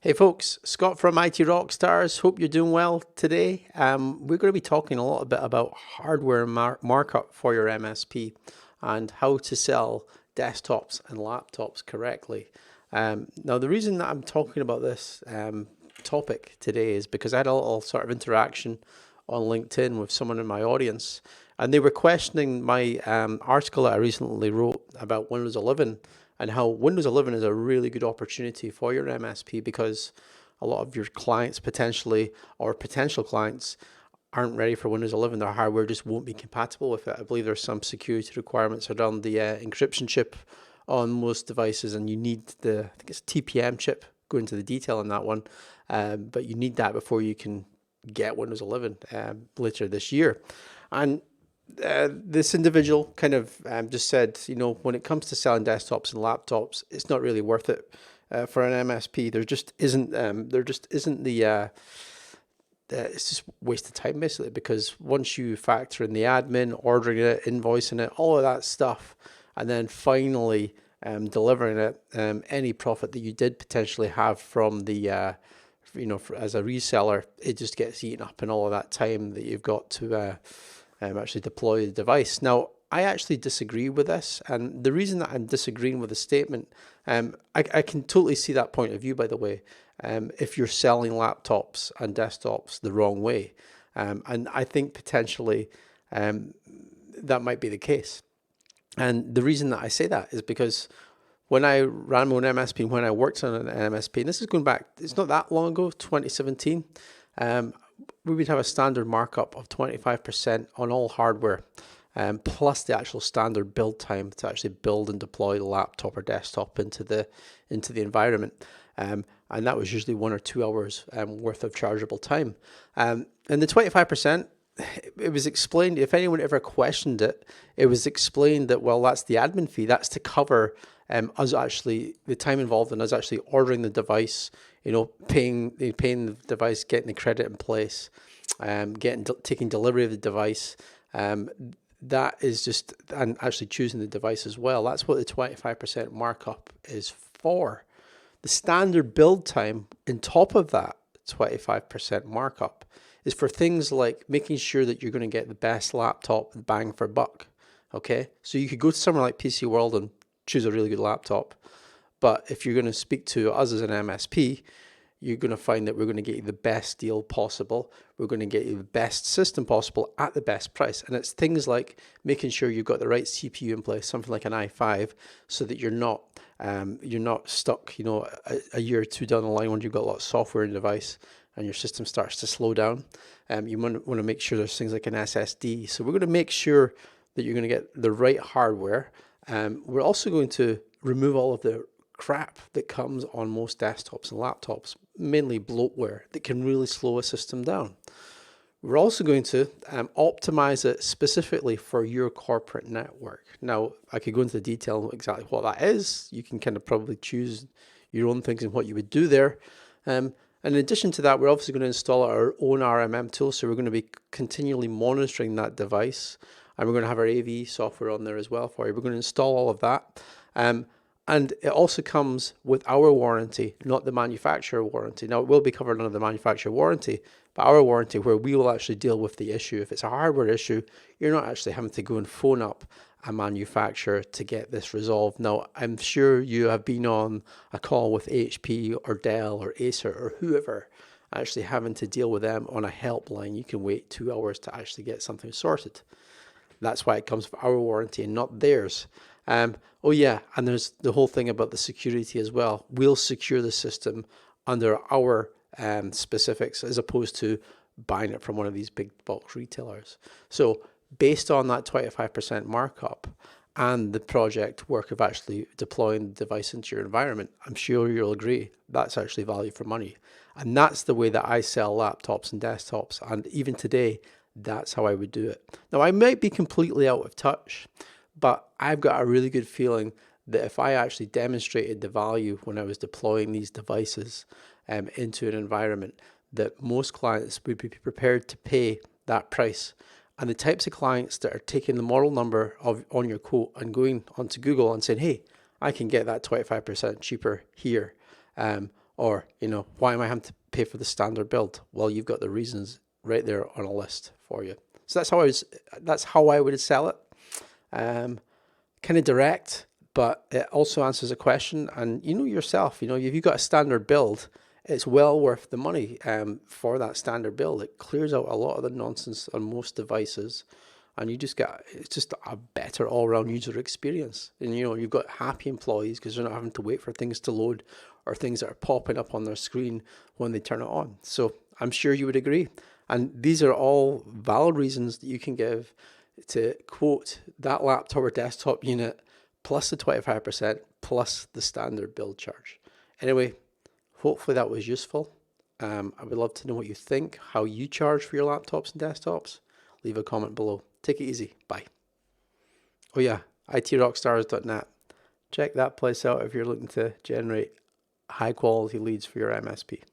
Hey folks, Scott from IT Rockstars. Hope you're doing well today. We're going to be talking a little bit about hardware markup for your MSP and how to sell desktops and laptops correctly. Now, the reason that I'm talking about this topic today is because I had a little sort of interaction on LinkedIn with someone in my audience, and they were questioning my article that I recently wrote about Windows 11 and how Windows 11 is a really good opportunity for your MSP because a lot of your clients potentially or potential clients aren't ready for Windows 11. Their hardware just won't be compatible with it. I believe there's some security requirements around the encryption chip on most devices, and you need I think it's TPM chip. Go into the detail on that one, but you need that before you can get Windows 11 later this year. And this individual kind of just said, when it comes to selling desktops and laptops, it's not really worth it for an MSP. There just isn't. It's just waste of time basically, because once you factor in the admin, ordering it, invoicing it, all of that stuff, and then finally delivering it, any profit that you did potentially have from the as a reseller, it just gets eaten up in all of that time that you've got to actually deploy the device. Now, I actually disagree with this, and the reason that I'm disagreeing with the statement, I can totally see that point of view, by the way, if you're selling laptops and desktops the wrong way. And I think potentially that might be the case. And the reason that I say that is because when I ran my own MSP, when I worked on an MSP, and this is going back, it's not that long ago, 2017, we would have a standard markup of 25% on all hardware, plus the actual standard build time to actually build and deploy the laptop or desktop into the environment. And that was usually 1 or 2 hours worth of chargeable time. And the 25%, it was explained, if anyone ever questioned it, it was explained that, well, that's the admin fee. That's to cover us actually, the time involved in us actually ordering the device, paying the device, getting the credit in place, taking delivery of the device. That is just, and actually choosing the device as well. That's what the 25% markup is for. The standard build time on top of that 25% markup is for things like making sure that you're going to get the best laptop bang for buck. Okay, so you could go to somewhere like PC World and choose a really good laptop, but if you're going to speak to us as an MSP, you're going to find that we're going to get you the best deal possible. We're going to get you the best system possible at the best price. And it's things like making sure you've got the right CPU in place, something like an i5, so that you're not stuck, a year or two down the line when you've got a lot of software in the device and your system starts to slow down. You want to make sure there's things like an SSD. So we're going to make sure that you're going to get the right hardware. We're also going to remove all of the crap that comes on most desktops and laptops, mainly bloatware that can really slow a system down. We're also going to optimize it specifically for your corporate network. Now, I could go into the detail of exactly what that is. You can kind of probably choose your own things and what you would do there. And in addition to that, we're obviously going to install our own RMM tool. So we're going to be continually monitoring that device. And we're going to have our AV software on there as well for you. We're going to install all of that. And it also comes with our warranty, not the manufacturer warranty. Now, it will be covered under the manufacturer warranty, but our warranty where we will actually deal with the issue. If it's a hardware issue, you're not actually having to go and phone up a manufacturer to get this resolved. Now, I'm sure you have been on a call with HP or Dell or Acer or whoever, actually having to deal with them on a helpline. You can wait 2 hours to actually get something sorted. That's why it comes with our warranty and not theirs. Oh yeah, and there's the whole thing about the security as well. We'll secure the system under our specifics as opposed to buying it from one of these big box retailers. So based on that 25% markup and the project work of actually deploying the device into your environment, I'm sure you'll agree that's actually value for money. And that's the way that I sell laptops and desktops. And even today, that's how I would do it. Now, I might be completely out of touch, but I've got a really good feeling that if I actually demonstrated the value when I was deploying these devices into an environment, that most clients would be prepared to pay that price. And the types of clients that are taking the model number on your quote and going onto Google and saying, hey, I can get that 25% cheaper here, Or, why am I having to pay for the standard build? Well, you've got the reasons right there on a list for you. So that's how I would sell it. Kind of direct, but it also answers a question. And yourself, if you've got a standard build, it's well worth the money for that standard build. It clears out a lot of the nonsense on most devices, and it's just a better all-round user experience. And you've got happy employees because they're not having to wait for things to load or things that are popping up on their screen when they turn it on. So I'm sure you would agree. And these are all valid reasons that you can give to quote that laptop or desktop unit plus the 25% plus the standard build charge. Anyway, hopefully that was useful. I would love to know what you think, how you charge for your laptops and desktops. Leave a comment below. Take it easy. Bye. Oh yeah, itrockstars.net. Check that place out if you're looking to generate high quality leads for your MSP.